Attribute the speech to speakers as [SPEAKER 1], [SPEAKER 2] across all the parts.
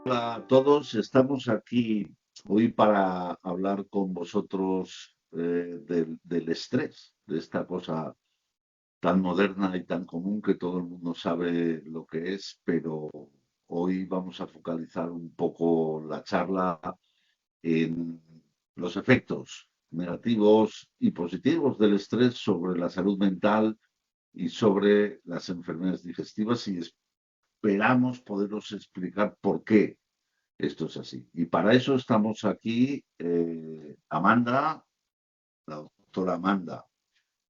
[SPEAKER 1] Hola a todos, estamos aquí hoy para hablar con vosotros del estrés, de esta cosa tan moderna y tan común que todo el mundo sabe lo que es, pero hoy vamos a focalizar un poco la charla en los efectos negativos y positivos del estrés sobre la salud mental y sobre las enfermedades digestivas y esperamos poderos explicar por qué esto es así. Y para eso estamos aquí, Amanda, la doctora Amanda,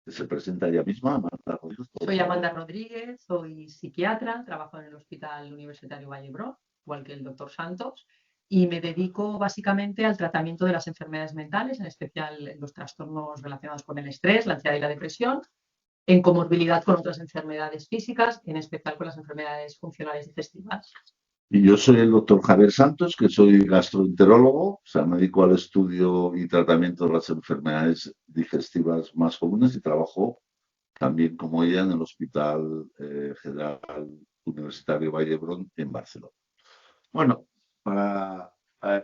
[SPEAKER 1] que se presenta ella misma. Amanda Rodríguez,
[SPEAKER 2] Soy Amanda Rodríguez, soy psiquiatra, trabajo en el Hospital Universitario Vall d'Hebron, igual que el doctor Santos, y me dedico básicamente al tratamiento de las enfermedades mentales, en especial los trastornos relacionados con el estrés, la ansiedad y la depresión, en comorbilidad con otras enfermedades físicas, en especial con las enfermedades funcionales digestivas.
[SPEAKER 1] Y yo soy el doctor Javier Santos, que soy gastroenterólogo, o sea, me dedico al estudio y tratamiento de las enfermedades digestivas más comunes y trabajo también como ella en el Hospital General Universitario Vall d'Hebron en Barcelona. Bueno, para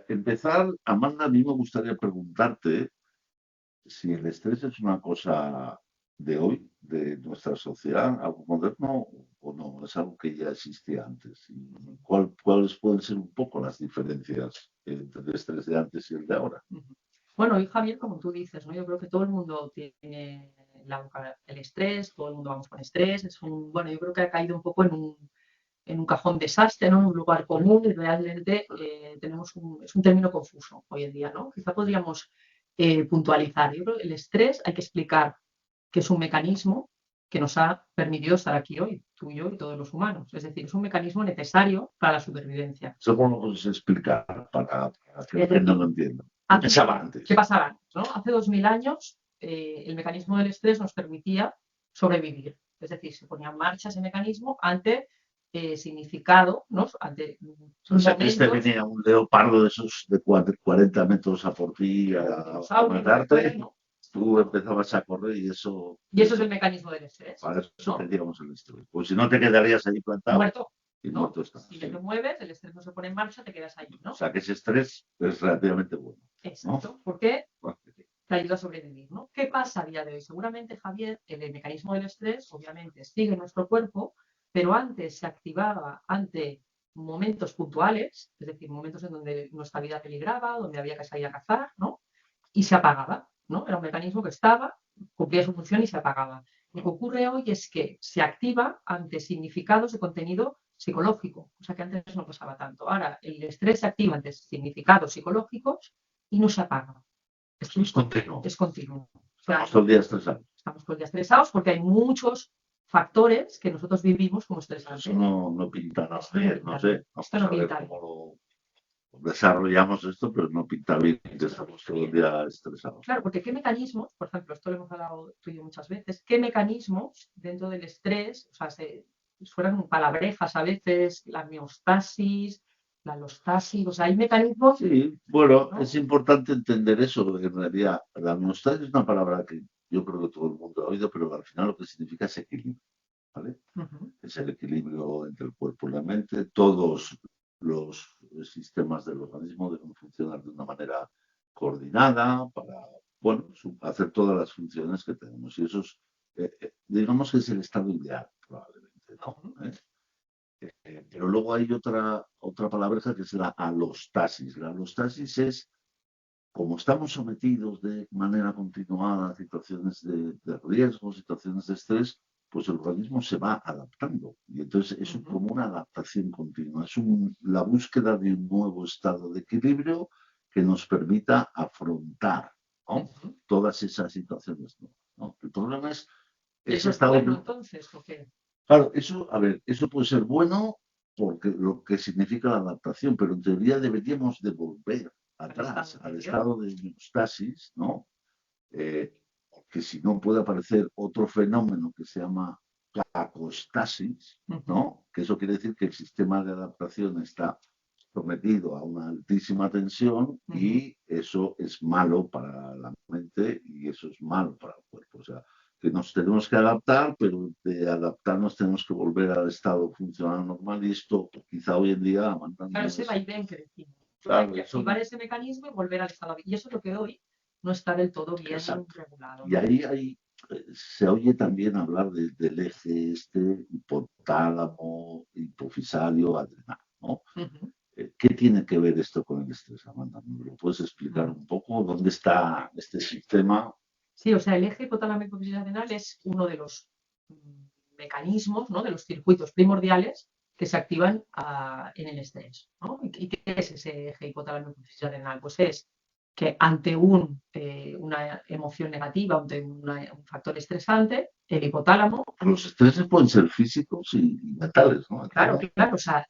[SPEAKER 1] empezar, Amanda, a mí me gustaría preguntarte si el estrés es una cosa de hoy, de nuestra sociedad, algo moderno o no, es algo que ya existía antes. ¿Y cuáles pueden ser un poco las diferencias entre el estrés de antes y el de ahora?
[SPEAKER 2] Bueno, y Javier, como tú dices, ¿no? Yo creo que todo el mundo tiene el estrés, todo el mundo vamos con estrés. Bueno, yo creo que ha caído un poco en un cajón desastre, ¿no? En un lugar común y realmente es un término confuso hoy en día, ¿no? Quizá podríamos puntualizar. Yo creo que el estrés hay que explicar que es un mecanismo que nos ha permitido estar aquí hoy, tú y yo y todos los humanos. Es decir, es un mecanismo necesario para la supervivencia.
[SPEAKER 1] Eso cómo lo puedes explicar para que la gente no lo entienda. ¿Qué pasaba antes?
[SPEAKER 2] ¿Qué pasaba antes, no? Hace 2000 años el mecanismo del estrés nos permitía sobrevivir. Es decir, se ponía en marcha ese mecanismo ante significado, ¿no? Ante
[SPEAKER 1] momentos... venía un leopardo de esos de 40 metros a por ti a matarte, ¿no? Tú empezabas a correr y eso...
[SPEAKER 2] Y eso es el mecanismo del estrés.
[SPEAKER 1] Para eso tendríamos el estrés. Pues si no te quedarías ahí plantado.
[SPEAKER 2] Muerto.
[SPEAKER 1] Y ¿no? Muerto estás.
[SPEAKER 2] Si te mueves, el estrés no se pone en marcha, te quedas allí, ¿no?
[SPEAKER 1] O sea que ese estrés es relativamente bueno.
[SPEAKER 2] Exacto. ¿No? ¿Por qué? Te ayuda a sobrevivir, ¿no? ¿Qué pasa a día de hoy? Seguramente, Javier, el mecanismo del estrés, obviamente, sigue en nuestro cuerpo, pero antes se activaba ante momentos puntuales, es decir, momentos en donde nuestra vida peligraba, donde había que salir a cazar, ¿no? Y se apagaba, ¿no? Era un mecanismo que estaba, cumplía su función y se apagaba. Lo que ocurre hoy es que se activa ante significados de contenido psicológico, o sea que antes no pasaba tanto. Ahora, el estrés se activa ante significados psicológicos y no se apaga.
[SPEAKER 1] Es continuo.
[SPEAKER 2] Es continuo.
[SPEAKER 1] Estamos todo el día estresados.
[SPEAKER 2] Estamos todo el día estresados porque hay muchos factores que nosotros vivimos como estresantes.
[SPEAKER 1] Eso no pinta nada bien, no sé. Vamos a ver cómo lo desarrollamos esto, pero no pinta bien que estamos todo el día estresados.
[SPEAKER 2] Claro, porque ¿qué mecanismos, por ejemplo, esto lo hemos hablado tú y yo muchas veces, qué mecanismos dentro del estrés, o sea, suenan palabrejas a veces, la miostasis, la alostasis, o sea, hay mecanismos...
[SPEAKER 1] Sí, bueno, ¿no? Es importante entender eso, en realidad la miostasis es una palabra que yo creo que todo el mundo ha oído, pero al final lo que significa es equilibrio, ¿vale? Es el equilibrio entre el cuerpo y la mente. Todos los sistemas del organismo deben funcionar de una manera coordinada para, bueno, hacer todas las funciones que tenemos. Y eso es, digamos que es el estado ideal, probablemente, ¿no? Pero luego hay otra palabreja que es la alostasis. La alostasis es, como estamos sometidos de manera continuada a situaciones de riesgo, situaciones de estrés, pues el organismo se va adaptando. Y entonces es como una adaptación continua. Es la búsqueda de un nuevo estado de equilibrio que nos permita afrontar, ¿no? Todas esas situaciones, ¿no? El problema es...
[SPEAKER 2] ¿Eso es bueno entonces o qué?
[SPEAKER 1] Claro, eso, a ver, eso puede ser bueno porque lo que significa la adaptación, pero en teoría deberíamos de volver atrás al estado de homeostasis, ¿no? Porque si no puede aparecer otro fenómeno que se llama placostasis, ¿no? Que eso quiere decir que el sistema de adaptación está sometido a una altísima tensión y eso es malo para la mente y eso es malo para el cuerpo. O sea, que nos tenemos que adaptar, pero de adaptarnos tenemos que volver al estado funcional normal y esto quizá hoy en día...
[SPEAKER 2] Claro, ese vaivén que decimos.
[SPEAKER 1] Claro,
[SPEAKER 2] hay que activar ese mecanismo y volver al estado. Y eso es lo que hoy no está del todo bien regulado.
[SPEAKER 1] Y ahí se oye también hablar del eje hipotálamo, hipofisario, adrenal, ¿no? ¿Qué tiene que ver esto con el estrés, Amanda? ¿Me lo puedes explicar un poco? ¿Dónde está este sistema?
[SPEAKER 2] Sí, o sea, el eje hipotálamo hipófisis adrenal es uno de los mecanismos, ¿no? De los circuitos primordiales que se activan en el estrés, ¿no? ¿Y qué es ese eje hipotálamo hipófisis adrenal? Pues es que ante una emoción negativa, ante un factor estresante, el hipotálamo...
[SPEAKER 1] Los estreses pueden ser físicos y mentales, ¿no?
[SPEAKER 2] Claro, claro, o sea,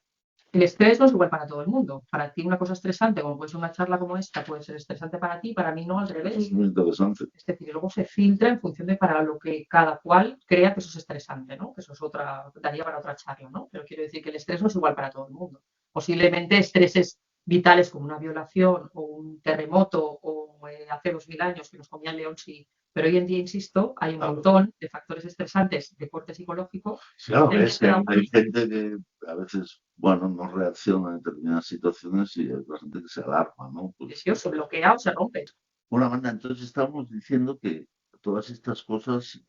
[SPEAKER 2] el estrés no es igual para todo el mundo. Para ti una cosa estresante, como puede ser una charla como esta, puede ser estresante para ti, para mí no, al revés.
[SPEAKER 1] Es muy interesante.
[SPEAKER 2] Es decir, luego se filtra en función de para lo que cada cual crea que eso es estresante, ¿no? Que eso es daría para otra charla, ¿no? Pero quiero decir que el estrés no es igual para todo el mundo. Posiblemente estreses vitales como una violación o un terremoto o hace 2000 años que nos comía el león, sí. Pero hoy en día, insisto, hay un montón de factores estresantes de corte psicológico.
[SPEAKER 1] Claro, es que hay gente que a veces, bueno, no reacciona a determinadas situaciones y hay gente que se alarma, ¿no?
[SPEAKER 2] Pues, se bloquea o se rompe.
[SPEAKER 1] Bueno, Amanda, entonces estamos diciendo que todas estas cosas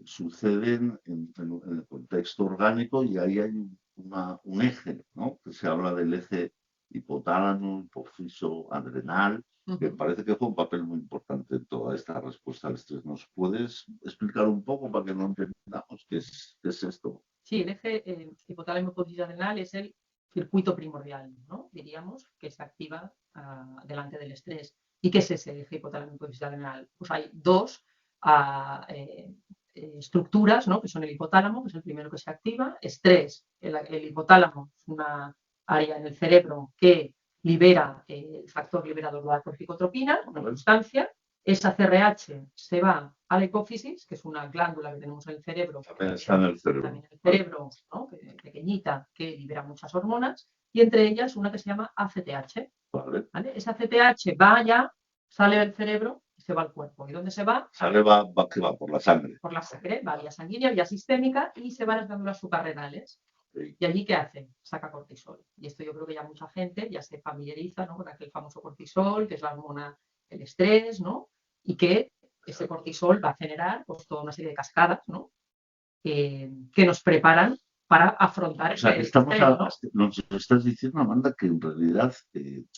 [SPEAKER 1] suceden en el contexto orgánico y ahí hay un eje, ¿no? Que se habla del eje hipotálamo, hipófiso, adrenal, que parece que juega un papel muy importante en toda esta respuesta al estrés. ¿Nos puedes explicar un poco para que no entendamos qué es esto?
[SPEAKER 2] Sí, el eje hipotálamo hipófisis adrenal es el circuito primordial, ¿no? Diríamos, que se activa delante del estrés. ¿Y qué es ese eje hipotálamo hipófisis adrenal? Pues hay dos estructuras, ¿no? Que son el hipotálamo, que es el primero que se activa, estrés. El hipotálamo es una área en el cerebro que libera el factor liberador de la corticotropina, una sustancia. Esa CRH se va a la hipófisis, que es una glándula que tenemos en el cerebro.
[SPEAKER 1] También está en el cerebro.
[SPEAKER 2] También en el cerebro, ¿no? Pequeñita, que libera muchas hormonas, y entre ellas una que se llama ACTH.
[SPEAKER 1] ¿Vale?
[SPEAKER 2] Esa ACTH va allá, sale del cerebro y se va al cuerpo. ¿Y dónde se va?
[SPEAKER 1] Va por la sangre.
[SPEAKER 2] Por la sangre, va vía sanguínea, vía sistémica y se van a las glándulas suprarrenales. ¿Y allí qué hace? Saca cortisol. Y esto yo creo que ya mucha gente ya se familiariza, ¿no? Con aquel famoso cortisol, que es la hormona del estrés, ¿no? Y que ese cortisol va a generar pues, toda una serie de cascadas, ¿no? Que nos preparan para afrontar
[SPEAKER 1] o sea,
[SPEAKER 2] el estrés, ¿no?
[SPEAKER 1] Nos estás diciendo, Amanda, que en realidad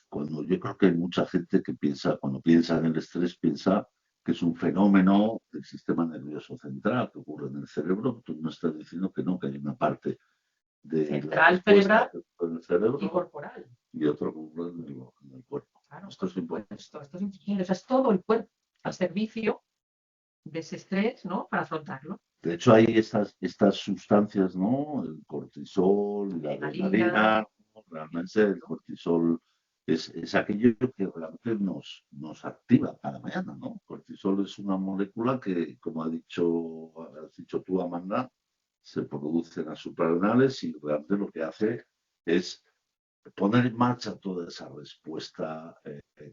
[SPEAKER 1] cuando yo creo que hay mucha gente que cuando piensa en el estrés, piensa que es un fenómeno del sistema nervioso central que ocurre en el cerebro. Tú nos estás diciendo que no, que hay una parte de
[SPEAKER 2] central, cerebral
[SPEAKER 1] en el cerebro
[SPEAKER 2] y corporal.
[SPEAKER 1] Y otro ocurre en el cuerpo.
[SPEAKER 2] Claro, esto es importante. Esto es importante. O sea, es todo el cuerpo al servicio de ese estrés, ¿no? Para afrontarlo.
[SPEAKER 1] De hecho, hay estas sustancias, ¿no? El cortisol, la adrenalina, ¿no? Realmente el cortisol es aquello que realmente nos activa cada mañana, ¿no? El cortisol es una molécula que, como has dicho tú, Amanda, se produce en las suprarrenales y realmente lo que hace es poner en marcha toda esa respuesta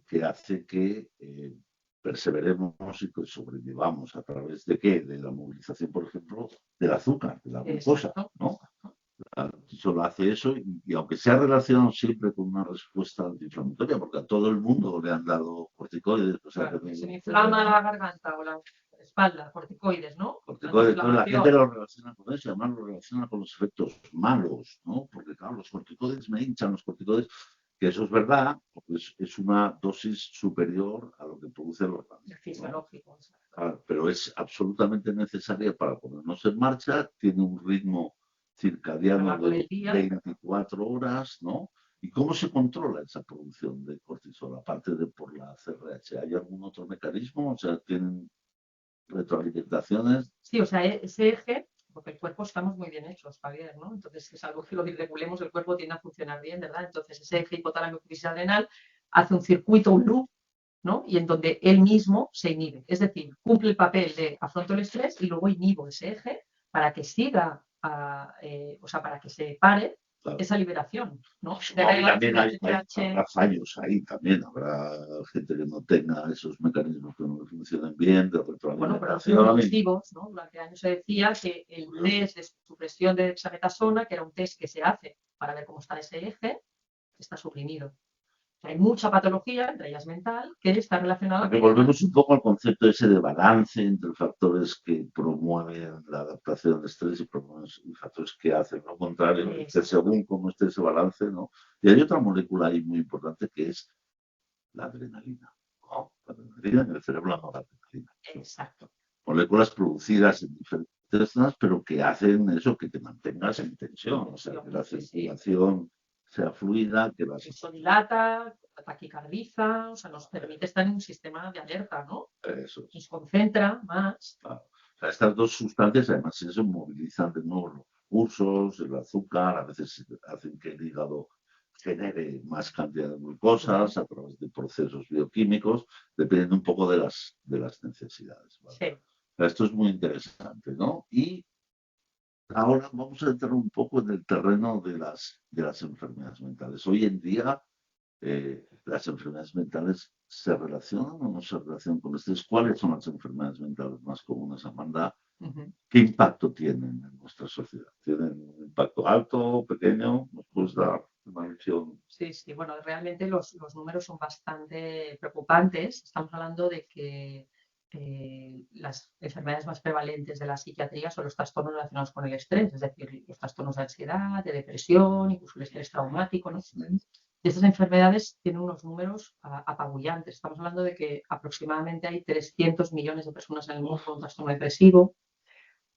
[SPEAKER 1] que hace que perseveremos y que sobrevivamos a través de qué? De la movilización, por ejemplo, del azúcar, de la glucosa, ¿no? Solo hace eso y aunque sea relacionado siempre con una respuesta antiinflamatoria, porque a todo el mundo le han dado corticoides. O sea,
[SPEAKER 2] claro, se me inflama la garganta o la espalda, corticoides, ¿no?
[SPEAKER 1] Corticoides, la gente lo relaciona con eso y además lo relaciona con los efectos malos, ¿no? Porque claro, los corticoides me hinchan, los corticoides, que eso es verdad, porque es una dosis superior a lo que produce el organismo.
[SPEAKER 2] Fisiológico.
[SPEAKER 1] Claro, pero es absolutamente necesaria para ponernos en marcha, tiene un ritmo circadiano de 24 horas, ¿no? ¿Y cómo se controla esa producción de cortisol, aparte de por la CRH? ¿Hay algún otro mecanismo? O sea, ¿tienen retroalimentaciones?
[SPEAKER 2] Sí, o sea, ese eje, porque el cuerpo estamos muy bien hechos, Javier, ¿no? Entonces es algo que lo regulemos, el cuerpo tiende a funcionar bien, ¿verdad? Entonces ese eje hipotálamo hipófisis adrenal hace un circuito, un loop, ¿no? Y en donde él mismo se inhibe. Es decir, cumple el papel de afronto el estrés y luego inhibo ese eje para que siga, o sea, para que se pare esa liberación, ¿no?
[SPEAKER 1] No, y también habrá fallos ahí, también habrá gente que no tenga esos mecanismos que no funcionen bien, de
[SPEAKER 2] Bueno, pero los
[SPEAKER 1] retroalimentación.
[SPEAKER 2] nocivos, ¿no? Durante años se decía que el test de supresión de dexametasona, que era un test que se hace para ver cómo está ese eje, está suprimido. Hay mucha patología, entre ellas mental, que está relacionada
[SPEAKER 1] con... Volvemos un poco al concepto ese de balance entre factores que promueven la adaptación al estrés y factores que hacen lo contrario, que según cómo esté ese balance, ¿no? Y hay otra molécula ahí muy importante que es la adrenalina. ¿No? La adrenalina en el cerebro, la noradrenalina.
[SPEAKER 2] Exacto.
[SPEAKER 1] Moléculas producidas en diferentes zonas, pero que hacen eso, que te mantengas en tensión, o sea, que la circulación sea fluida, que la...
[SPEAKER 2] Eso dilata, taquicardiza, o sea, nos permite estar en un sistema de alerta, ¿no?
[SPEAKER 1] Eso es.
[SPEAKER 2] Nos concentra más.
[SPEAKER 1] Claro. O sea, estas dos sustancias además se movilizan de nuevo los recursos, el azúcar, a veces hacen que el hígado genere más cantidad de glucosas a través de procesos bioquímicos, dependiendo un poco de las necesidades. ¿Vale? Sí. O sea, esto es muy interesante, ¿no? Y ahora vamos a entrar un poco en el terreno de las enfermedades mentales. Hoy en día, las enfermedades mentales se relacionan o no se relacionan con estrés. ¿Cuáles son las enfermedades mentales más comunes, Amanda? ¿Qué impacto tienen en nuestra sociedad? ¿Tienen un impacto alto, pequeño? ¿Nos puedes dar una visión?
[SPEAKER 2] Sí, sí, bueno, realmente los números son bastante preocupantes. Estamos hablando de que las enfermedades más prevalentes de la psiquiatría son los trastornos relacionados con el estrés, es decir, los trastornos de ansiedad, de depresión, incluso el estrés traumático, ¿no? Y estas enfermedades tienen unos números apabullantes. Estamos hablando de que aproximadamente hay 300 millones de personas en el mundo con un trastorno depresivo,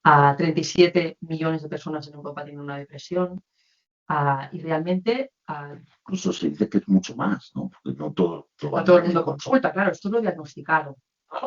[SPEAKER 2] 37 millones de personas en Europa tienen una depresión, y realmente...
[SPEAKER 1] Incluso se dice que es mucho más, ¿no? Porque no todo
[SPEAKER 2] el mundo consulta, claro, esto es lo diagnosticado.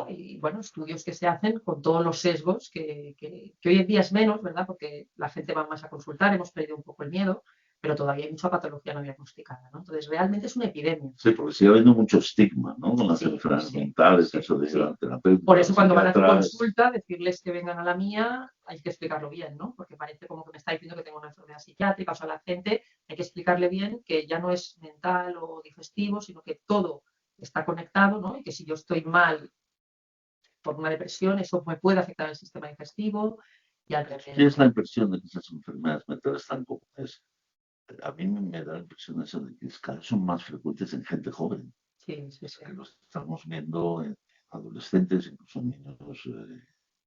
[SPEAKER 2] Y bueno, estudios que se hacen con todos los sesgos, que hoy en día es menos, ¿verdad? Porque la gente va más a consultar, hemos perdido un poco el miedo, pero todavía hay mucha patología no diagnosticada, ¿no? Entonces, realmente es una epidemia.
[SPEAKER 1] Sí, porque sigue habiendo mucho estigma, ¿no? Con las enfermedades mentales, eso de la terapeuta.
[SPEAKER 2] Por eso cuando van a tu consulta, decirles que vengan a la mía, hay que explicarlo bien, ¿no? Porque parece como que me está diciendo que tengo una enfermedad psiquiátrica, o sea, a la gente hay que explicarle bien que ya no es mental o digestivo, sino que todo está conectado, ¿no? Y que si yo estoy mal por una depresión, eso me puede afectar al sistema digestivo y al revés.
[SPEAKER 1] ¿Qué es la impresión de que esas enfermedades mentales tan comunes? A mí me da la impresión eso de que cada vez son más frecuentes en gente joven.
[SPEAKER 2] Sí, sí, sí.
[SPEAKER 1] Que los estamos viendo en adolescentes, incluso en niños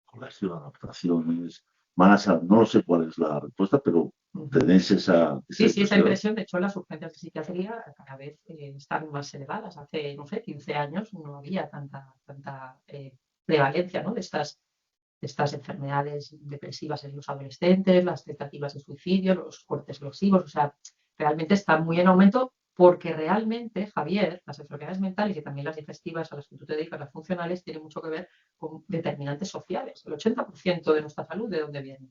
[SPEAKER 1] colegio, adaptaciones, no sé cuál es la respuesta, pero tenéis esa
[SPEAKER 2] sí, esa impresión. De hecho, las urgencias de psiquiatría cada vez están más elevadas. Hace, no sé, 15 años no había tanta prevalencia, ¿no? de estas enfermedades depresivas en los adolescentes, las tentativas de suicidio, los cortes lesivos, o sea, realmente está muy en aumento porque realmente, Javier, las enfermedades mentales y también las digestivas a las que tú te dedicas, las funcionales, tienen mucho que ver con determinantes sociales. El 80% de nuestra salud, ¿de dónde viene?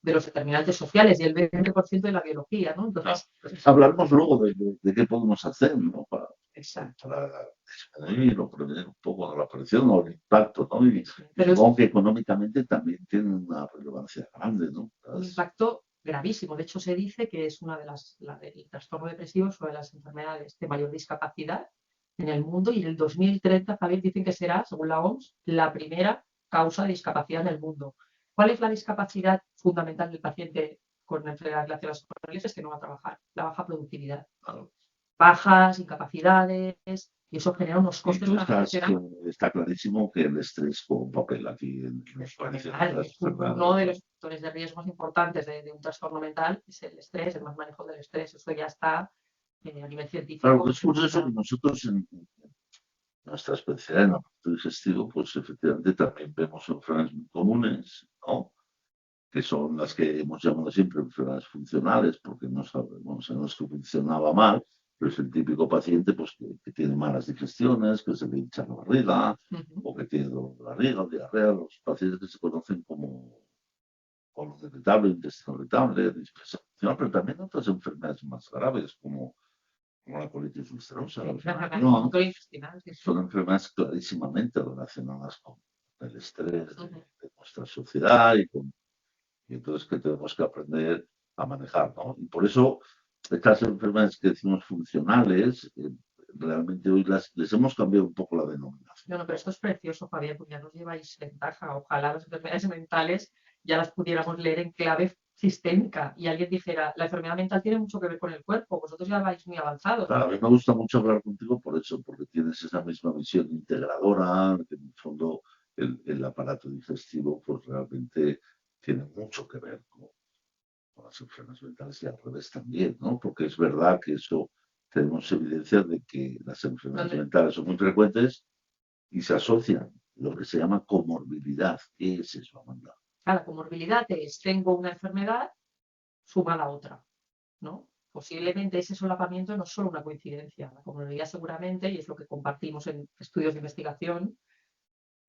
[SPEAKER 2] De los determinantes sociales y el 20% de la biología, ¿no? Entonces,
[SPEAKER 1] hablaremos luego de qué podemos hacer, ¿no? Para disminuir o prevenir un poco la presión o el impacto, ¿no? Y supongo que económicamente también tiene una relevancia grande, ¿no?
[SPEAKER 2] Un impacto gravísimo. De hecho, se dice que es una de el trastorno depresivo es una de las enfermedades de mayor discapacidad en el mundo y en el 2030, Javier, dicen que será, según la OMS, la primera causa de discapacidad en el mundo. ¿Cuál es la discapacidad fundamental del paciente con enfermedades relacionadas con el estrés? Es que no va a trabajar, la baja productividad. Bajas, incapacidades, y eso genera unos costes.
[SPEAKER 1] Está clarísimo que el estrés juega un papel aquí en los países.
[SPEAKER 2] Uno de los factores de riesgo importantes de un trastorno mental es el estrés, el mal manejo del estrés. Eso ya está a nivel científico.
[SPEAKER 1] Claro, que es por eso que nosotros en nuestra especialidad en aparato digestivo, pues efectivamente también vemos enfermedades muy comunes, ¿no? Que son las que hemos llamado siempre enfermedades funcionales, porque no sabemos, no es que funcionaba mal, pero es el típico paciente pues, que tiene malas digestiones, que se le hincha la barriga, o que tiene dolor de barriga, diarrea, los pacientes que se conocen como colon irritable, intestino irritable, dispensación, pero también otras enfermedades más graves, como la colitis ulcerosa, son enfermedades clarísimamente relacionadas con el estrés de nuestra sociedad y entonces que tenemos que aprender a manejar, ¿no? Y por eso estas enfermedades que decimos funcionales, realmente hoy les hemos cambiado un poco la denominación.
[SPEAKER 2] No, pero esto es precioso, Javier, porque ya nos lleváis ventaja. Ojalá las enfermedades mentales ya las pudiéramos leer en clave sistémica y alguien dijera, la enfermedad mental tiene mucho que ver con el cuerpo, vosotros ya vais muy avanzados.
[SPEAKER 1] Claro, a mí me gusta mucho hablar contigo por eso, porque tienes esa misma visión integradora, que en el fondo el aparato digestivo pues realmente tiene mucho que ver con las enfermedades mentales y al revés también, ¿no? Porque es verdad que eso tenemos evidencia de que las enfermedades mentales son muy frecuentes y se asocian lo que se llama comorbilidad. ¿Qué es eso, Amanda?
[SPEAKER 2] La comorbilidad es tengo una enfermedad sumada a otra, ¿no? Posiblemente ese solapamiento no es solo una coincidencia. La comorbilidad seguramente, y es lo que compartimos en estudios de investigación,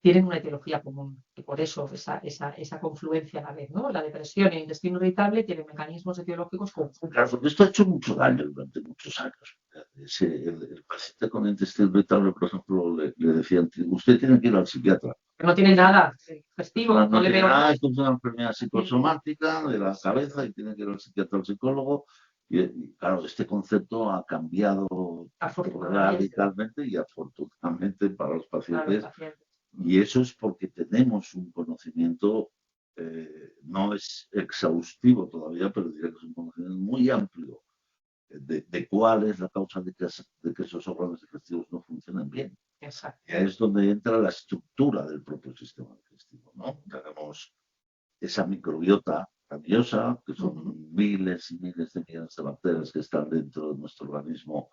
[SPEAKER 2] tienen una etiología común y por eso esa confluencia a la vez, ¿no? La depresión y el intestino irritable tienen mecanismos etiológicos conjuntos.
[SPEAKER 1] Claro, porque esto ha hecho mucho daño durante muchos años. El paciente con intestino irritable, por ejemplo, le decían, usted tiene que ir al psiquiatra.
[SPEAKER 2] No tiene nada digestivo,
[SPEAKER 1] No
[SPEAKER 2] le
[SPEAKER 1] tiene
[SPEAKER 2] veo
[SPEAKER 1] nada, esto es una enfermedad psicosomática de la cabeza y tiene que ir al psiquiatra, al psicólogo. Y claro, este concepto ha cambiado radicalmente y afortunadamente para los pacientes. Y eso es porque tenemos un conocimiento, no es exhaustivo todavía, pero diría que es un conocimiento muy amplio de cuál es la causa de que esos órganos digestivos no funcionen bien.
[SPEAKER 2] Exacto.
[SPEAKER 1] Y ahí es donde entra la estructura del propio sistema digestivo, ¿no? Tenemos esa microbiota maravillosa, que son miles y miles de millones de bacterias que están dentro de nuestro organismo,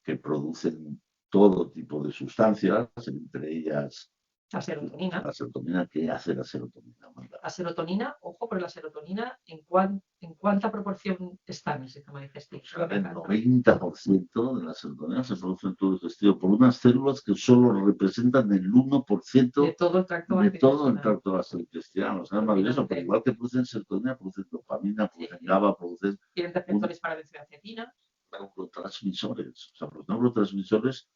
[SPEAKER 1] que producen todo tipo de sustancias, entre ellas
[SPEAKER 2] la serotonina.
[SPEAKER 1] La serotonina, ¿qué hace la serotonina?
[SPEAKER 2] La serotonina, ojo, pero la serotonina, ¿en cuánta proporción está en el sistema digestivo?
[SPEAKER 1] O sea, el 90% de la serotonina se produce en todo el digestivo por unas células que solo representan el 1%
[SPEAKER 2] de todo el
[SPEAKER 1] tracto gastrointestinal. O sea, es maravilloso, pero igual que producen serotonina, producen dopamina, producen GABA, producen...
[SPEAKER 2] Tienen receptores para benzodiazepina.
[SPEAKER 1] Neurotransmisores. O sea, los neurotransmisores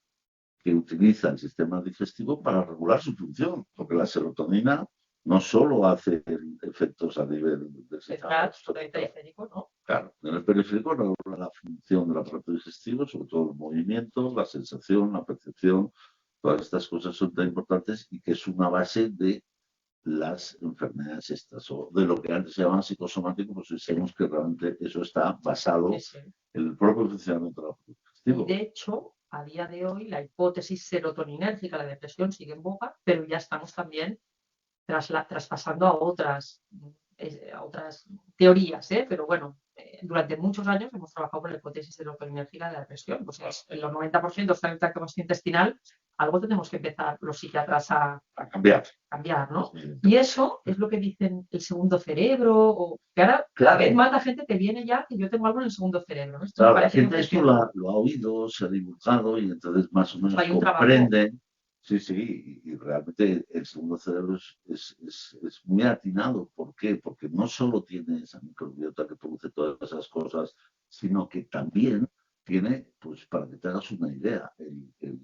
[SPEAKER 1] que utiliza el sistema digestivo para regular su función, porque la serotonina no solo hace efectos a nivel del sistema
[SPEAKER 2] periférico, ¿no?
[SPEAKER 1] Claro, en el periférico regula la función del aparato digestivo, sobre todo el movimiento, la sensación, la percepción, todas estas cosas son tan importantes y que es una base de las enfermedades estas, o de lo que antes se llamaban psicosomático, pues sabemos que realmente eso está basado en el propio funcionamiento del aparato digestivo.
[SPEAKER 2] Y de hecho, a día de hoy, la hipótesis serotoninérgica, la depresión, sigue en boga, pero ya estamos también traspasando a otras teorías, pero bueno, durante muchos años hemos trabajado con la hipótesis serotoninérgica de la depresión. Pues en los 90% está en el tracto gastrointestinal, algo tenemos que empezar los psiquiatras a cambiar, ¿no? Sí. Y eso es lo que dicen el segundo cerebro, o que ahora cada vez más la gente te viene ya que yo tengo algo en el segundo cerebro, ¿no?
[SPEAKER 1] Claro, la gente esto lo ha oído, se ha divulgado y entonces más o menos comprenden. Sí, sí, y realmente el segundo cerebro es muy atinado. ¿Por qué? Porque no solo tiene esa microbiota que produce todas esas cosas, sino que también tiene, pues para que te hagas una idea, el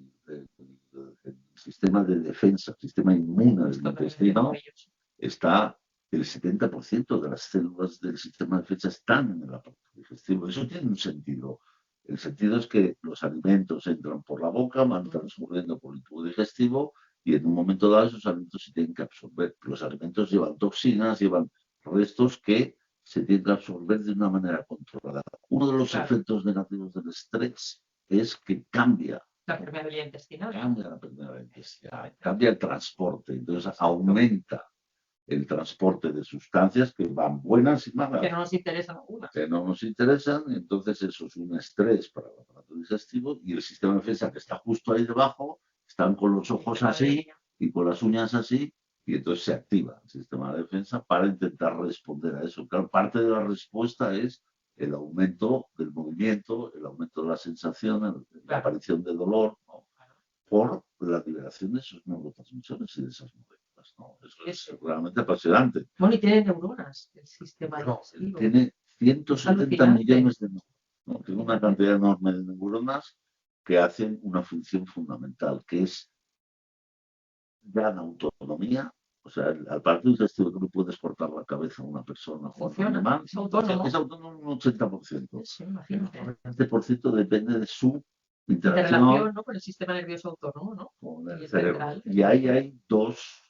[SPEAKER 1] sistema de defensa, el sistema inmune del intestino, está el 70% de las células del sistema de defensa están en el aparato digestivo. Eso tiene un sentido. El sentido es que los alimentos entran por la boca, van transcurriendo por el tubo digestivo y en un momento dado esos alimentos se tienen que absorber. Los alimentos llevan toxinas, llevan restos que se tienen que absorber de una manera controlada. Uno de los efectos negativos del estrés es que cambia
[SPEAKER 2] la permeabilidad intestinal.
[SPEAKER 1] Cambia la permeabilidad intestinal, cambia el transporte, entonces aumenta el transporte de sustancias que van buenas y malas.
[SPEAKER 2] Que no nos interesan algunas.
[SPEAKER 1] Que no nos interesan, y entonces eso es un estrés para el aparato digestivo y el sistema de defensa que está justo ahí debajo, están con los ojos así y con las uñas así, y entonces se activa el sistema de defensa para intentar responder a eso. Claro, parte de la respuesta es el aumento del movimiento, el aumento de la sensación, la aparición de dolor, ¿no? Por la liberación de esos neurotransmisores y de esas moléculas, ¿no? Eso es realmente apasionante.
[SPEAKER 2] Bueno, y tiene neuronas el sistema digestivo.
[SPEAKER 1] Tiene 170 millones de neuronas, ¿no? Tiene una cantidad enorme de neuronas que hacen una función fundamental, que es dar autonomía. O sea, al aparato digestivo tú no puedes cortar la cabeza una persona o un
[SPEAKER 2] Funciona,
[SPEAKER 1] animal.
[SPEAKER 2] es autónomo.
[SPEAKER 1] Es autónomo un 80%.
[SPEAKER 2] Sí, imagínate.
[SPEAKER 1] El 20% depende de su
[SPEAKER 2] Interrelación,
[SPEAKER 1] interacción
[SPEAKER 2] ¿no? Con el sistema nervioso autónomo, ¿no?
[SPEAKER 1] con
[SPEAKER 2] Y
[SPEAKER 1] el
[SPEAKER 2] el
[SPEAKER 1] cerebro.
[SPEAKER 2] central.
[SPEAKER 1] Y ahí hay dos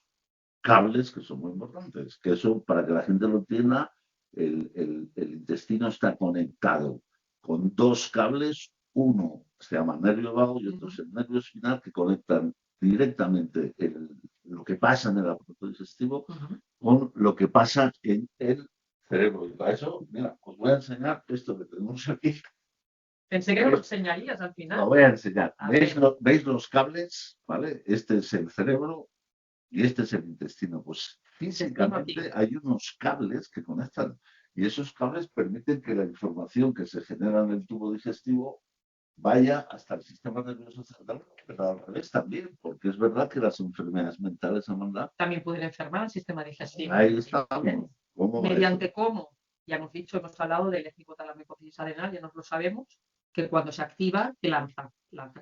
[SPEAKER 1] cables que son muy importantes, que eso, para que la gente lo entienda, el intestino está conectado con dos cables, uno se llama nervio vago y otro es el nervio espinal, que conectan directamente lo que pasa en el aparato digestivo con lo que pasa en el cerebro. Y para eso, mira, os voy a enseñar esto que tenemos aquí.
[SPEAKER 2] Pensé que me lo enseñarías al final.
[SPEAKER 1] Lo voy a enseñar.
[SPEAKER 2] A
[SPEAKER 1] ¿Veis los cables? ¿Vale? Este es el cerebro y este es el intestino. Pues físicamente hay unos cables que conectan y esos cables permiten que la información que se genera en el tubo digestivo vaya hasta el sistema nervioso central, pero al revés también, porque es verdad que las enfermedades mentales, Amanda,
[SPEAKER 2] también pueden enfermar el sistema digestivo.
[SPEAKER 1] ahí estamos.
[SPEAKER 2] ¿Mediante cómo? Ya hemos dicho, hemos hablado del hipotálamo hipófisis adrenal, ya nos lo sabemos, que cuando se activa, que lanza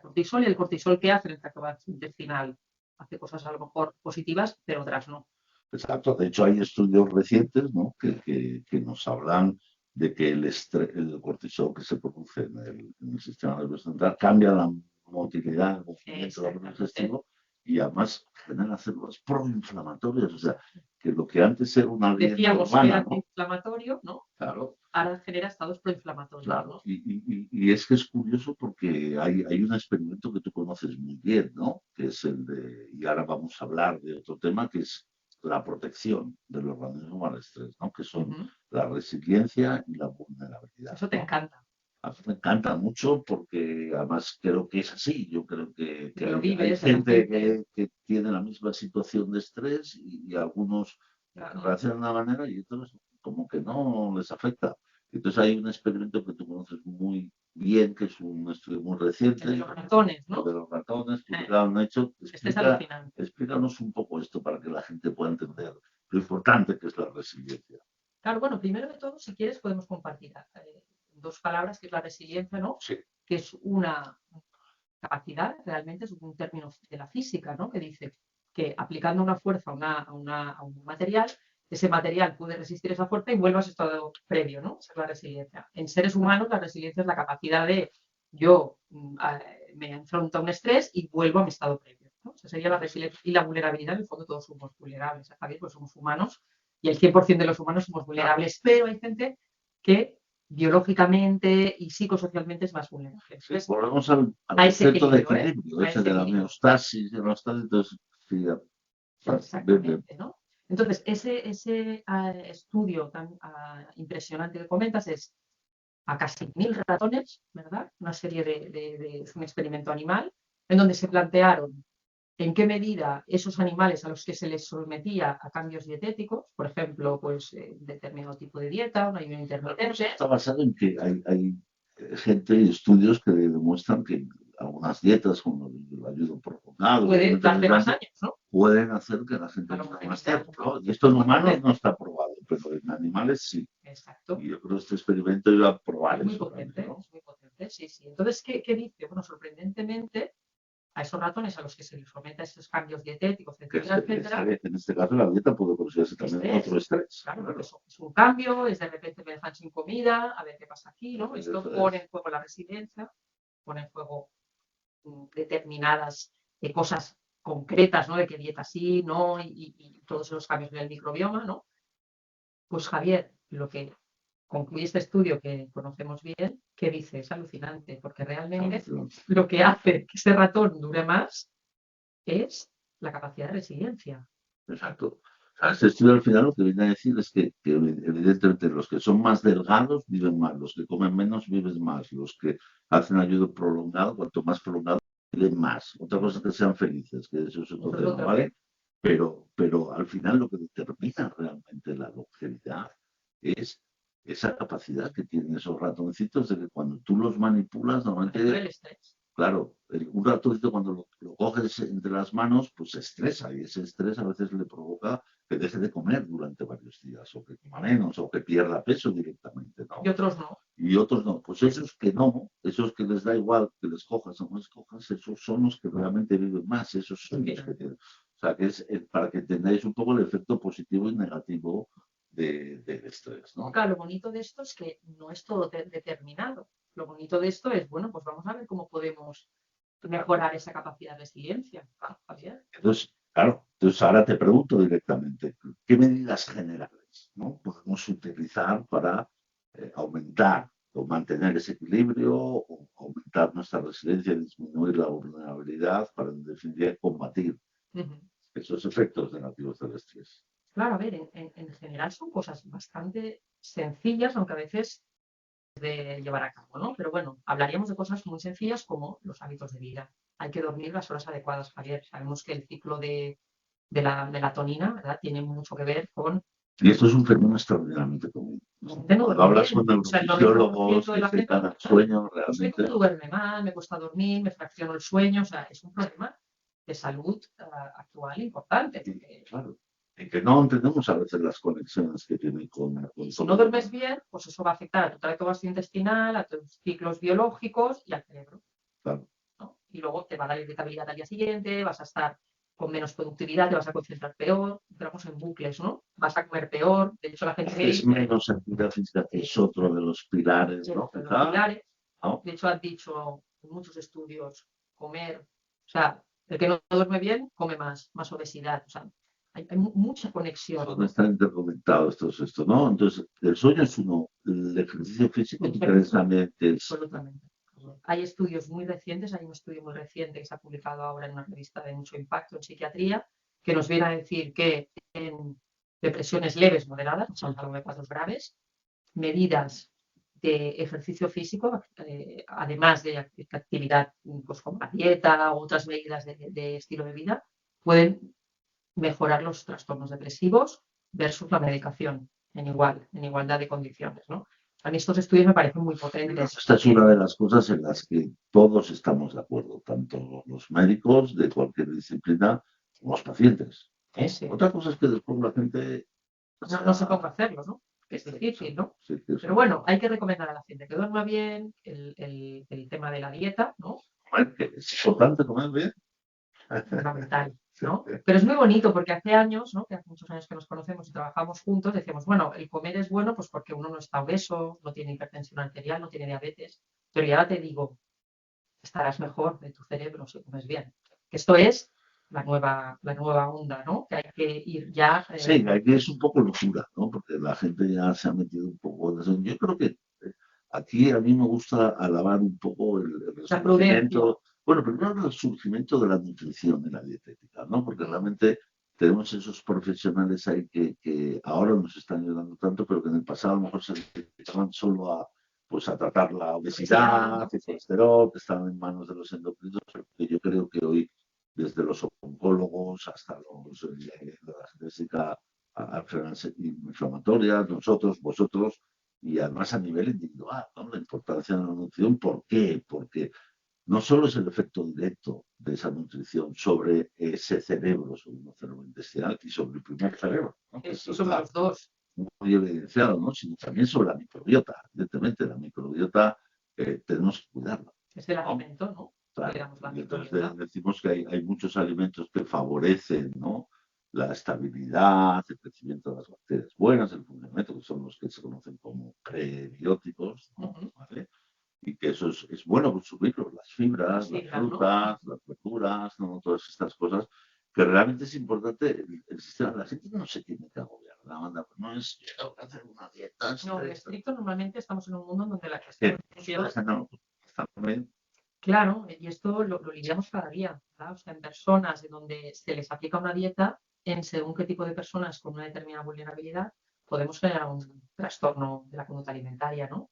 [SPEAKER 2] cortisol, y el cortisol que hace en el tracto intestinal hace cosas a lo mejor positivas, pero otras no.
[SPEAKER 1] Exacto, de hecho hay estudios recientes, ¿no? que nos hablan de que el cortisol que se produce en el sistema nervioso central cambia la motilidad, el movimiento del digestivo y además genera células proinflamatorias, o sea, que lo que antes era una dieta
[SPEAKER 2] decíamos
[SPEAKER 1] urbana,
[SPEAKER 2] que era
[SPEAKER 1] ¿no?
[SPEAKER 2] antiinflamatorio, ¿no?
[SPEAKER 1] Claro.
[SPEAKER 2] Ahora genera estados proinflamatorios.
[SPEAKER 1] Claro,
[SPEAKER 2] ¿no?
[SPEAKER 1] y es que es curioso porque hay un experimento que tú conoces muy bien, ¿no? Que es el de, y ahora vamos a hablar de otro tema, que es la protección del organismo al estrés, ¿no? Que son la resiliencia y la vulnerabilidad.
[SPEAKER 2] Eso te encanta.
[SPEAKER 1] A mí me encanta mucho porque además creo que es así. Yo creo que
[SPEAKER 2] hay
[SPEAKER 1] gente que tiene la misma situación de estrés y algunos reaccionan de una manera y otros como que no les afecta. Entonces hay un experimento que tú conoces muy bien, que es un estudio muy reciente.
[SPEAKER 2] El de los ratones, ¿no?
[SPEAKER 1] De los ratones, publicado en Nature. Explícanos un poco esto para que la gente pueda entender lo importante que es la resiliencia.
[SPEAKER 2] Claro, bueno, primero de todo, si quieres, podemos compartir dos palabras, que es la resiliencia, ¿no?
[SPEAKER 1] Sí.
[SPEAKER 2] Que es una capacidad, realmente es un término de la física, ¿no? Que dice que aplicando una fuerza a un material, ese material puede resistir esa fuerza y vuelve a su estado previo, ¿no? Esa es la resiliencia. En seres humanos, la resiliencia es la capacidad de yo me enfrento a un estrés y vuelvo a mi estado previo, ¿no? Esa sería la resiliencia. Y la vulnerabilidad, en el fondo todos somos vulnerables, ¿sabes? Pues somos humanos y el 100% de los humanos somos vulnerables, pero hay gente que biológicamente y psicosocialmente es más vulnerable.
[SPEAKER 1] Entonces, volvemos al concepto de equilibrio, ese de la homeostasis, entonces, sí,
[SPEAKER 2] exactamente, ¿no? Entonces, ese estudio tan impresionante que comentas es a casi 1000 ratones, ¿verdad? Una serie es un experimento animal, en donde se plantearon en qué medida esos animales a los que se les sometía a cambios dietéticos, por ejemplo, pues determinado tipo de dieta, un ayuno intermitente.
[SPEAKER 1] Está basado en que hay gente y estudios que demuestran que algunas dietas, como el ayuno prolongado,
[SPEAKER 2] pueden darle más años, ¿no?
[SPEAKER 1] Pueden hacer que la gente viva más tiempo, ¿no? Y esto en humanos no está probado, pero en animales sí.
[SPEAKER 2] Exacto.
[SPEAKER 1] Y yo creo que este experimento iba a probar
[SPEAKER 2] eso. Es muy potente, sí, sí. Entonces, ¿qué dice? Bueno, sorprendentemente, a esos ratones a los que se les somete a esos cambios dietéticos, etcétera.
[SPEAKER 1] En este caso, la dieta puede considerarse también otro estrés.
[SPEAKER 2] Claro. Es un cambio, es de repente me dejan sin comida, a ver qué pasa aquí, ¿no? Esto pone en juego la resiliencia, pone en juego determinadas cosas concretas, ¿no? De qué dieta sí, no, y todos esos cambios en el microbioma, ¿no? Pues Javier, lo que concluye este estudio que conocemos bien, que dice, es alucinante, porque realmente lo que hace que ese ratón dure más es la capacidad de resiliencia.
[SPEAKER 1] Exacto. O sea, este estudio al final lo que viene a decir es que evidentemente los que son más delgados viven más, los que comen menos viven más, los que hacen ayuno prolongado, cuanto más prolongado, viven más. Otra cosa es que sean felices, que eso es otro tema, ¿vale? Pero al final lo que determina realmente la longevidad es esa capacidad que tienen esos ratoncitos de que cuando tú los manipulas, normalmente, claro, un ratoncito cuando lo coges entre las manos, pues se estresa y ese estrés a veces le provoca que deje de comer durante varios días o que coma menos o que pierda peso directamente, ¿no?
[SPEAKER 2] Y otros no.
[SPEAKER 1] Y otros no. Pues esos que no, esos que les da igual que les cojas o no les cojas, esos son los que realmente viven más, esos son los que tienen. O sea, que es para que entendáis un poco el efecto positivo y negativo del estrés, ¿no?
[SPEAKER 2] Claro, lo bonito de esto es que no es todo determinado. Lo bonito de esto es, bueno, pues vamos a ver cómo podemos mejorar esa capacidad de resiliencia. Javier.
[SPEAKER 1] Entonces, claro, entonces ahora te pregunto directamente, ¿qué medidas generales, ¿no?, podemos utilizar para aumentar o mantener ese equilibrio, o aumentar nuestra resiliencia y disminuir la vulnerabilidad para, en definitiva, combatir esos efectos negativos del estrés?
[SPEAKER 2] Claro, a ver, en general son cosas bastante sencillas, aunque a veces de llevar a cabo, ¿no? Pero bueno, hablaríamos de cosas muy sencillas como los hábitos de vida. Hay que dormir las horas adecuadas, Javier. Sabemos que el ciclo de la melatonina, ¿verdad?, tiene mucho que ver con...
[SPEAKER 1] Y esto es un fenómeno extraordinariamente común.
[SPEAKER 2] Cuando
[SPEAKER 1] hablas con
[SPEAKER 2] o sea, el 90%
[SPEAKER 1] neurofisiólogos
[SPEAKER 2] de
[SPEAKER 1] que
[SPEAKER 2] la
[SPEAKER 1] se
[SPEAKER 2] gente,
[SPEAKER 1] dedican al sueño,
[SPEAKER 2] pues soy
[SPEAKER 1] realmente.
[SPEAKER 2] que duerme mal, me cuesta dormir, me fracciono el sueño, o sea, es un problema de salud actual importante. Porque...
[SPEAKER 1] Claro. Y que no entendemos a veces las conexiones que tiene con
[SPEAKER 2] si no duermes bien, pues eso va a afectar a tu tracto gastrointestinal, a tus ciclos biológicos y al cerebro.
[SPEAKER 1] Claro.
[SPEAKER 2] ¿No? Y luego te va a dar irritabilidad al día siguiente, vas a estar con menos productividad, te vas a concentrar peor, entramos en bucles, ¿no? Vas a comer peor. De hecho, la gente que
[SPEAKER 1] Es menos actividad física, que es otro de los pilares, ¿no?
[SPEAKER 2] de los pilares.
[SPEAKER 1] ¿No?
[SPEAKER 2] De hecho, han dicho en muchos estudios, comer, o sea, el que no duerme bien, come más obesidad. O sea, hay mucha conexión.
[SPEAKER 1] Son, están interconectados todos esto, ¿no? Entonces, el sueño es uno, el ejercicio físico interesante es...
[SPEAKER 2] Absolutamente. Hay estudios muy recientes, hay un estudio muy reciente que se ha publicado ahora en una revista de mucho impacto en psiquiatría, que nos viene a decir que en depresiones leves, moderadas, estamos hablando de casos graves, medidas de ejercicio físico, además de actividad pues, como la dieta u otras medidas de estilo de vida, pueden mejorar los trastornos depresivos versus la medicación en igualdad de condiciones, ¿no? A mí estos estudios me parecen muy potentes.
[SPEAKER 1] Esta es una de las cosas en las que todos estamos de acuerdo, tanto los médicos de cualquier disciplina como los pacientes.
[SPEAKER 2] Sí.
[SPEAKER 1] Otra cosa es que después la gente...
[SPEAKER 2] No se ponga a hacerlo, ¿no? Es difícil, ¿no?
[SPEAKER 1] Sí,
[SPEAKER 2] pero bueno, hay que recomendar a la gente que duerma bien, el tema de la dieta, ¿no?
[SPEAKER 1] Es importante comer bien.
[SPEAKER 2] Fundamental, ¿no? Pero es muy bonito porque hace años, ¿no?, que hace muchos años que nos conocemos y trabajamos juntos, decíamos, bueno, el comer es bueno pues porque uno no está obeso, no tiene hipertensión arterial, no tiene diabetes, pero ya te digo, estarás mejor de tu cerebro si comes bien. Que esto es la nueva onda, ¿no? Que hay que ir ya...
[SPEAKER 1] Sí, aquí es un poco locura, ¿no? Porque la gente ya se ha metido un poco en eso. Yo creo que aquí a mí me gusta alabar un poco el resurgimiento. Bueno, primero el resurgimiento de la nutrición en la dietética, ¿no? Porque realmente tenemos esos profesionales ahí que ahora nos están ayudando tanto, pero que en el pasado a lo mejor se dedicaban solo a, pues, a tratar la obesidad, el colesterol, que estaban en manos de los endocrinos, pero que yo creo que hoy, desde los oncólogos hasta la genética inflamatoria, nosotros, vosotros, y además a nivel individual, ¿no? La importancia de la nutrición. ¿Por qué? Porque no solo es el efecto directo de esa nutrición sobre ese cerebro, sobre un cerebro intestinal y sobre el primer cerebro, ¿no?
[SPEAKER 2] Eso sobre los dos.
[SPEAKER 1] Muy evidenciado, ¿no? Sino también sobre la microbiota. Evidentemente, la microbiota tenemos que cuidarla.
[SPEAKER 2] Es el alimento, ¿no?
[SPEAKER 1] Claro. Y entonces decimos que hay muchos alimentos que favorecen, ¿no?, la estabilidad, el crecimiento de las bacterias buenas, el funcionamiento, que son los que se conocen como prebióticos, ¿no? ¿Vale? Y que eso es bueno consumirlos, las fibras, las frutas, las verduras, ¿no? Todas estas cosas, que realmente es importante. El sistema, la gente no se tiene que agobiar, la banda, no es yo tengo que hacer una dieta.
[SPEAKER 2] No, de estricto normalmente estamos en un mundo donde la
[SPEAKER 1] también.
[SPEAKER 2] Claro, y esto lo lidiamos cada día, ¿verdad? O sea, en personas en donde se les aplica una dieta, en según qué tipo de personas con una determinada vulnerabilidad, podemos generar un trastorno de la conducta alimentaria, ¿no?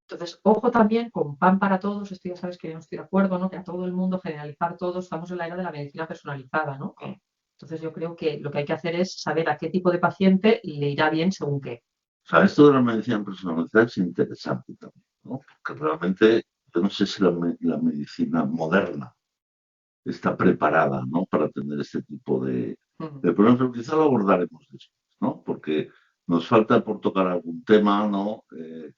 [SPEAKER 2] Entonces, ojo también con pan para todos, esto ya sabes que yo no estoy de acuerdo, ¿no? Que a todo el mundo generalizar todo, estamos en la era de la medicina personalizada, ¿no? Entonces yo creo que lo que hay que hacer es saber a qué tipo de paciente le irá bien según qué.
[SPEAKER 1] O sea, esto de la medicina personalizada es interesante también, ¿no? Porque realmente yo no sé si la medicina moderna está preparada, ¿no?, para tener este tipo de problemas, pero quizá lo abordaremos después, ¿no? Porque nos falta por tocar algún tema, ¿no?,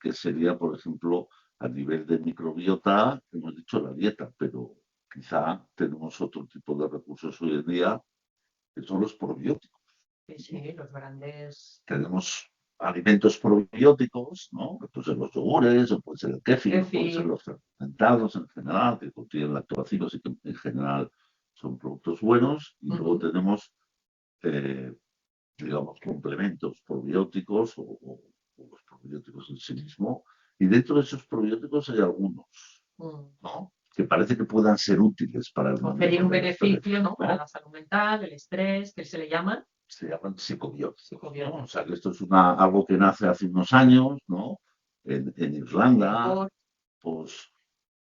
[SPEAKER 1] que sería, por ejemplo, a nivel de microbiota, hemos dicho la dieta, pero quizá tenemos otro tipo de recursos hoy en día, que son los probióticos.
[SPEAKER 2] Sí, los grandes.
[SPEAKER 1] Tenemos alimentos probióticos, ¿no? Que pueden ser los yogures, o puede ser el kéfir, pueden ser los fermentados en general, que contienen lactobacilos y que en general son productos buenos. Y luego tenemos, digamos, complementos probióticos o los probióticos en sí mismo. Y dentro de esos probióticos hay algunos, ¿no? Que parece que puedan ser útiles para el mundo.
[SPEAKER 2] Conferir un beneficio, ¿no? Para la salud mental, el estrés, que se le llaman.
[SPEAKER 1] Se llaman psicobióticos, ¿no? O sea, que esto es algo que nace hace unos años, ¿no? En Irlanda, pues,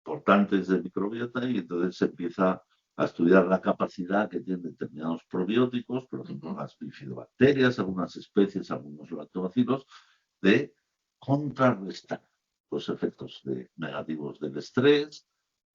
[SPEAKER 1] portantes de microbiota, y entonces se empieza a estudiar la capacidad que tienen determinados probióticos, por ejemplo, las bifidobacterias, algunas especies, algunos lactobacilos, de contrarrestar los efectos negativos del estrés.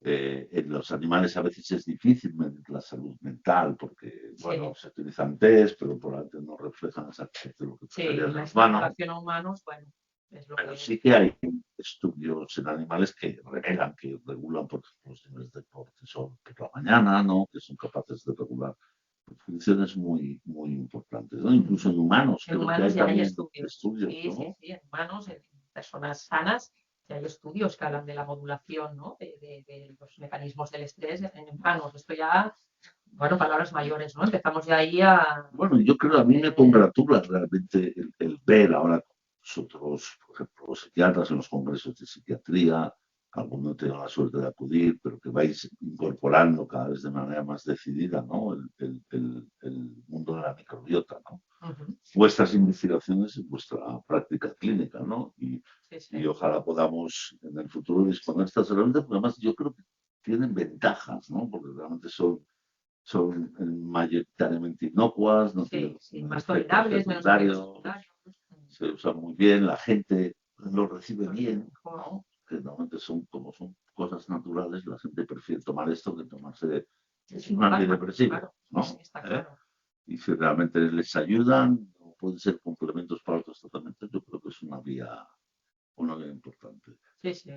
[SPEAKER 1] En los animales a veces es difícil medir la salud mental porque, bueno, se utilizan test, pero probablemente no reflejan exactamente lo que pasaría en los
[SPEAKER 2] humanos, bueno, es lo
[SPEAKER 1] pero
[SPEAKER 2] que...
[SPEAKER 1] sí que hay estudios en animales que revelan, que regulan, por ejemplo, los niveles de cortisol por la mañana, ¿no? Que son capaces de regular funciones muy, muy importantes, ¿no? Incluso en humanos.
[SPEAKER 2] En humanos ya hay estudios. Sí,
[SPEAKER 1] ¿no?
[SPEAKER 2] sí, sí, en humanos, en personas sanas, ya hay estudios que hablan de la modulación, ¿no? De los mecanismos del estrés en humanos. Esto ya, bueno, palabras mayores, ¿no? Empezamos ya ahí a...
[SPEAKER 1] Bueno, yo creo, a mí me congratula realmente el ver ahora nosotros, por ejemplo, los psiquiatras en los congresos de psiquiatría, algunos tengo la suerte de acudir, pero que vais incorporando cada vez de manera más decidida, ¿no? El mundo de la microbiota, ¿no? Vuestras investigaciones y vuestra práctica clínica, ¿no? Y ojalá podamos en el futuro disponer de estas herramientas, porque además yo creo que tienen ventajas, ¿no? Porque realmente son mayoritariamente inocuas, no tienen
[SPEAKER 2] más tolerables, menos
[SPEAKER 1] se usan muy bien, la gente lo recibe bien, ¿no? Que normalmente son cosas naturales, la gente prefiere tomar esto que tomarse un antidepresivo, ¿no? Y si realmente les ayudan, o pueden ser complementos para otros tratamientos, yo creo que es una vía importante.
[SPEAKER 2] Sí, sí.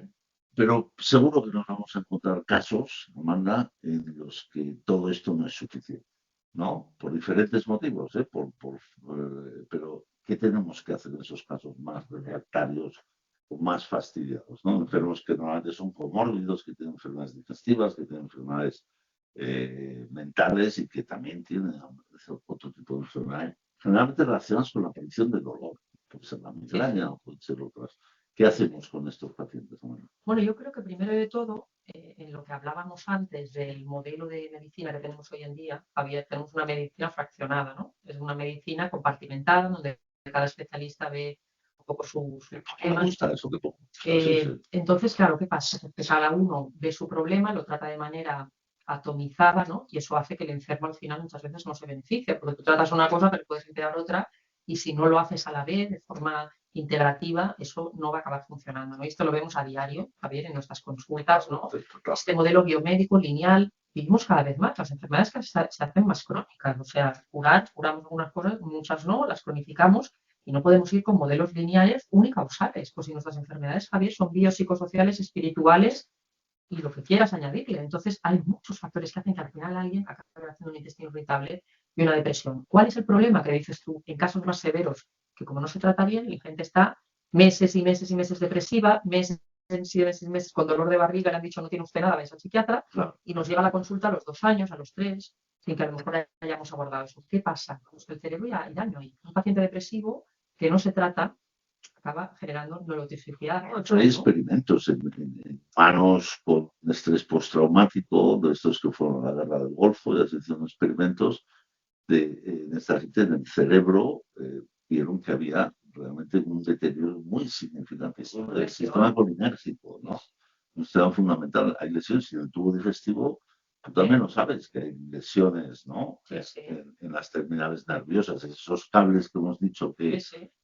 [SPEAKER 1] Pero seguro que nos vamos a encontrar casos, Amanda, en los que todo esto no es suficiente, ¿no? Por diferentes motivos, ¿eh? Pero ¿qué tenemos que hacer en esos casos más refractarios o más fastidiados, ¿no? Enfermos que normalmente son comórbidos, que tienen enfermedades digestivas, que tienen enfermedades mentales y que también tienen otro tipo de enfermedades, generalmente relacionadas con la aparición de dolor. Puede ser la migraña o puede ser otras. ¿Qué hacemos con estos pacientes?
[SPEAKER 2] Bueno, yo creo que primero de todo, en lo que hablábamos antes del modelo de medicina que tenemos hoy en día, Javier, tenemos una medicina fraccionada, ¿no? Es una medicina compartimentada donde cada especialista ve un poco su
[SPEAKER 1] problema. Me gusta eso que pongo.
[SPEAKER 2] Entonces, claro, ¿qué pasa? Que cada uno ve su problema, lo trata de manera atomizada, ¿no? Y eso hace que el enfermo al final muchas veces no se beneficie, porque tú tratas una cosa pero puedes empeorar otra, y si no lo haces a la vez, de forma integrativa, eso no va a acabar funcionando, ¿no? Y esto lo vemos a diario, Javier, en nuestras consultas, ¿no? Este modelo biomédico lineal, vivimos cada vez más, las enfermedades que se hacen más crónicas, o sea, curamos algunas cosas, muchas no, las cronificamos, y no podemos ir con modelos lineales unicausales, pues si nuestras enfermedades, Javier, son biopsicosociales, espirituales y lo que quieras añadirle. Entonces, hay muchos factores que hacen que al final alguien acabe haciendo un intestino irritable y una depresión. ¿Cuál es el problema que dices tú en casos más severos? Que como no se trata bien, la gente está meses y meses y meses depresiva, meses y meses con dolor de barriga, le han dicho no tiene usted nada, vais al psiquiatra, y nos llega a la consulta a los 2 años, a los 3, sin que a lo mejor hayamos abordado eso. ¿Qué pasa? Pues que el cerebro ya hay daño ahí. Un paciente depresivo que no se trata acaba generando neurotoxicidad.
[SPEAKER 1] Hay experimentos en humanos con estrés postraumático, de estos que fueron a la guerra del Golfo, ya se hicieron experimentos en esta gente en el cerebro, vieron que había realmente un deterioro muy significativo del sistema colinérgico, ¿no? Un sistema fundamental. Hay lesiones en el tubo digestivo. Tú también lo sabes, que hay lesiones, ¿no? En las terminales nerviosas, esos cables que hemos dicho que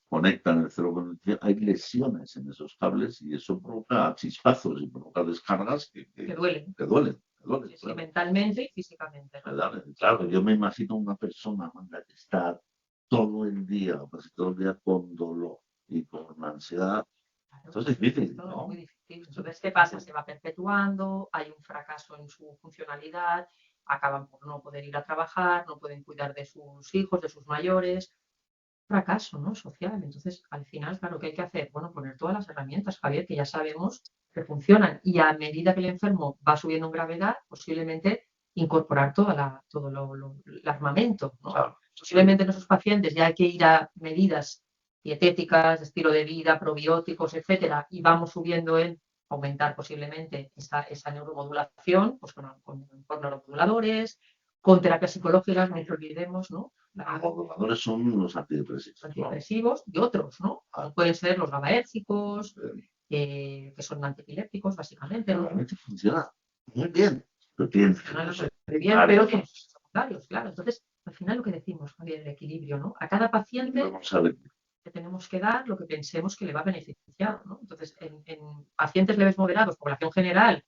[SPEAKER 1] conectan el cerebro con el cerebro, hay lesiones en esos cables y eso provoca chispazos y provoca descargas que duelen. Que duelen,
[SPEAKER 2] claro. Mentalmente y físicamente, ¿no?
[SPEAKER 1] Claro, yo me imagino una persona, Amanda, que está todo el día, casi todo el día con dolor y con ansiedad. Entonces es difícil, ¿no?
[SPEAKER 2] Muy difícil. Entonces, ¿qué pasa? Se va perpetuando, hay un fracaso en su funcionalidad, acaban por no poder ir a trabajar, no pueden cuidar de sus hijos, de sus mayores. fracaso, ¿no? Social. Entonces, al final, claro, ¿qué hay que hacer? Bueno, poner todas las herramientas, Javier, que ya sabemos que funcionan. Y a medida que el enfermo va subiendo en gravedad, posiblemente incorporar todo el armamento, ¿no?
[SPEAKER 1] Claro.
[SPEAKER 2] Posiblemente en esos pacientes ya hay que ir a medidas dietéticas, estilo de vida, probióticos, etcétera, y vamos subiendo en aumentar posiblemente esa neuromodulación, pues con neuromoduladores, con terapias psicológicas, no nos olvidemos, ¿no?
[SPEAKER 1] Los moduladores son los antidepresivos.
[SPEAKER 2] Antidepresivos y otros, ¿no? Pueden ser los GABAérgicos, que son antiepilépticos, básicamente.
[SPEAKER 1] Realmente funciona muy bien. Pero tienen
[SPEAKER 2] pero tienen secundarios, claro. Entonces, al final lo que decimos, Javier, el equilibrio, ¿no? A cada paciente le tenemos que dar lo que pensemos que le va a beneficiar, ¿no? Entonces, en pacientes leves moderados, población general,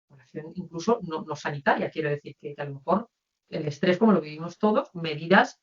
[SPEAKER 2] población incluso no sanitaria, quiero decir que a lo mejor el estrés, como lo vivimos todos, medidas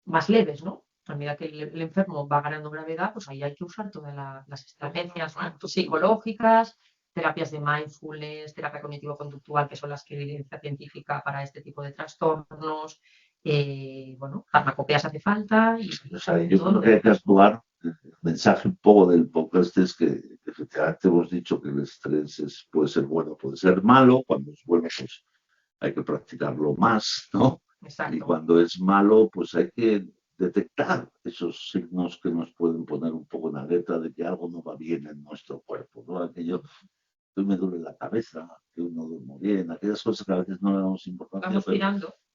[SPEAKER 2] más leves, ¿no? A medida que el enfermo va ganando gravedad, pues ahí hay que usar todas las estrategias, ¿no? Psicológicas, terapias de mindfulness, terapia cognitivo-conductual, que son las que evidencia científica para este tipo de trastornos. Bueno, farmacopeas hace falta.
[SPEAKER 1] O sea, yo creo que hay que actuar. El mensaje un poco del podcast es que efectivamente hemos dicho que el estrés puede ser bueno, puede ser malo. Cuando es bueno, pues hay que practicarlo más, ¿no?
[SPEAKER 2] Exacto.
[SPEAKER 1] Y cuando es malo, pues hay que detectar esos signos que nos pueden poner un poco en alerta de que algo no va bien en nuestro cuerpo, ¿no? Aquello que hoy me duele la cabeza, que hoy no duermo bien, aquellas cosas que a veces no le damos importancia,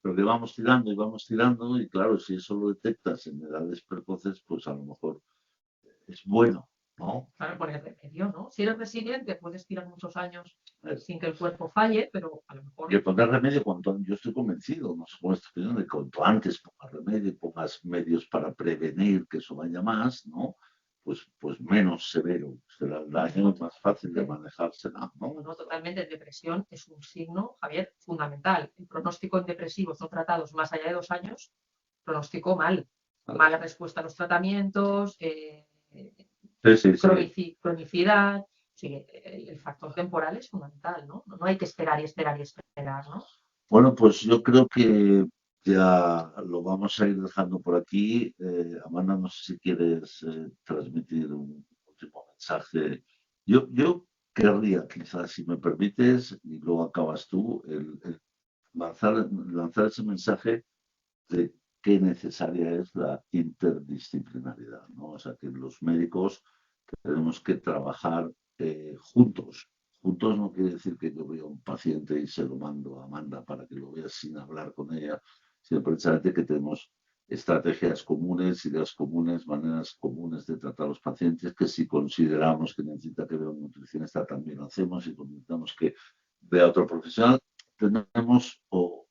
[SPEAKER 1] pero que vamos tirando, y claro, si eso lo detectas en edades precoces, pues a lo mejor es bueno, ¿no?
[SPEAKER 2] Claro, poner remedio, ¿no? Si eres resiliente, puedes tirar muchos años sin que el cuerpo falle, pero a lo mejor...
[SPEAKER 1] Y poner remedio, yo estoy convencido, no sé cómo estoy opinión, de que cuanto antes pongas remedio, pongas medios para prevenir que eso vaya más, ¿no? Pues menos severo será el daño, más fácil de manejarse, ¿no?
[SPEAKER 2] No, totalmente. Depresión es un signo, Javier, fundamental. El pronóstico en depresivos no tratados más allá de 2 años, pronóstico mal. Mala respuesta a los tratamientos, cronicidad. Sí, el factor temporal es fundamental, ¿no? No hay que esperar y esperar y esperar, ¿no?
[SPEAKER 1] Bueno, pues yo creo que ya lo vamos a ir dejando por aquí. Amanda, no sé si quieres transmitir un último mensaje. Yo querría, quizás, si me permites, y luego acabas tú, el lanzar ese mensaje de qué necesaria es la interdisciplinaridad, ¿no? O sea, que los médicos tenemos que trabajar juntos. Juntos no quiere decir que yo vea a un paciente y se lo mando a Amanda para que lo vea sin hablar con ella, sino precisamente que tenemos estrategias comunes, ideas comunes, maneras comunes de tratar a los pacientes, que si consideramos que necesita que vea un nutricionista también lo hacemos, y consideramos que vea a otro profesional, tenemos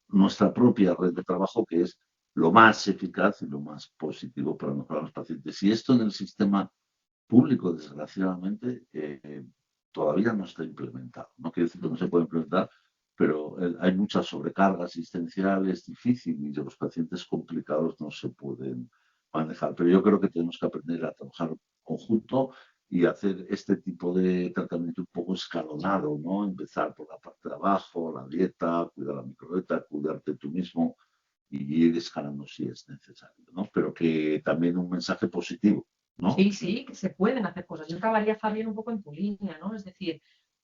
[SPEAKER 1] nuestra propia red de trabajo que es lo más eficaz y lo más positivo para mejorar a los pacientes. Y esto en el sistema público, desgraciadamente, todavía no está implementado. No quiere decir que no se pueda implementar, pero hay mucha sobrecarga asistencial, es difícil y los pacientes complicados no se pueden manejar. Pero yo creo que tenemos que aprender a trabajar conjunto y hacer este tipo de tratamiento un poco escalonado, ¿no? Empezar por la parte de abajo, la dieta, cuidar la microbiota, cuidarte tú mismo y ir escalando si es necesario, ¿no? Pero que también un mensaje positivo, ¿no?
[SPEAKER 2] Sí, que se pueden hacer cosas. Yo acabaría, Javier, un poco en tu línea, ¿no? Es decir,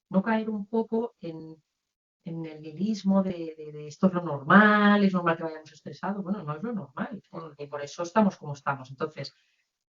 [SPEAKER 2] no caer un poco en el nihilismo de esto es lo normal, es normal que vayamos estresados. Bueno, no es lo normal, y por eso estamos como estamos. Entonces,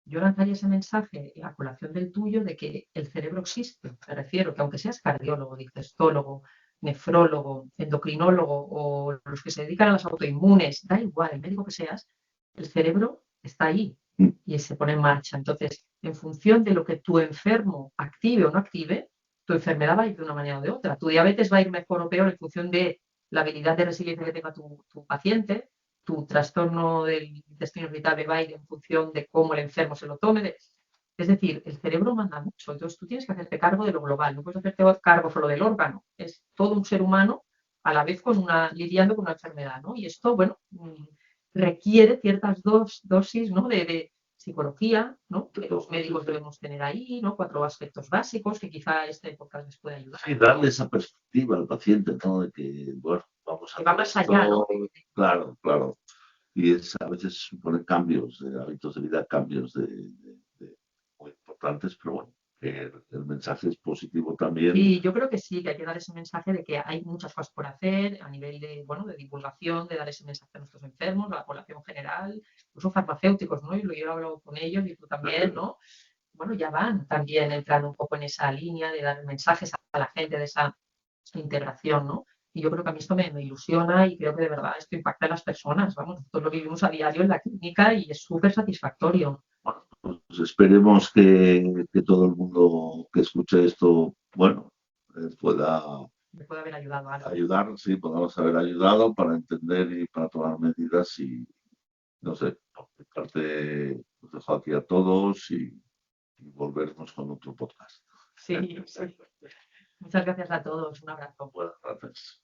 [SPEAKER 2] yo lanzaría ese mensaje a colación del tuyo de que el cerebro existe. Me refiero que aunque seas cardiólogo, digestólogo, nefrólogo, endocrinólogo o los que se dedican a las autoinmunes, da igual, el médico que seas, el cerebro está ahí y se pone en marcha. Entonces, en función de lo que tu enfermo active o no active, tu enfermedad va a ir de una manera o de otra. Tu diabetes va a ir mejor o peor en función de la habilidad de resiliencia que tenga tu paciente. Tu trastorno del intestino irritable va a ir en función de cómo el enfermo se lo tome. Es decir, el cerebro manda mucho. Entonces tú tienes que hacerte cargo de lo global. No puedes hacerte cargo solo del órgano. Es todo un ser humano a la vez lidiando con una enfermedad, ¿no? Y esto, bueno, requiere ciertas dosis, ¿no? de psicología, ¿no? Que los médicos debemos tener ahí, ¿no? 4 aspectos básicos que quizá este podcast les pueda ayudar.
[SPEAKER 1] Sí, darle esa perspectiva al paciente, ¿no? De que, bueno, vamos a...
[SPEAKER 2] Que va más allá, ¿no?
[SPEAKER 1] Claro. y a veces supone cambios de hábitos de vida, cambios muy importantes, pero bueno, que el mensaje es positivo también.
[SPEAKER 2] Y yo creo que sí, que hay que dar ese mensaje de que hay muchas cosas por hacer a nivel de, bueno, de divulgación, de dar ese mensaje a nuestros enfermos, a la población general, incluso farmacéuticos, ¿no? Y lo he hablado con ellos y tú también, ¿no? Bueno, ya van también entrando un poco en esa línea de dar mensajes a la gente de esa integración, ¿no? Y yo creo que a mí esto me ilusiona y creo que de verdad esto impacta en las personas, vamos, nosotros lo vivimos a diario en la clínica y es súper satisfactorio.
[SPEAKER 1] Bueno, pues esperemos que todo el mundo que escuche esto, bueno, pueda
[SPEAKER 2] Me puede haber ayudado algo.
[SPEAKER 1] ayudar, sí, podamos haber ayudado para entender y para tomar medidas y, no sé, por mi parte, os dejo aquí a todos y volveremos con otro podcast.
[SPEAKER 2] Sí, sí. Muchas gracias a todos. Un abrazo.
[SPEAKER 1] Buenas tardes.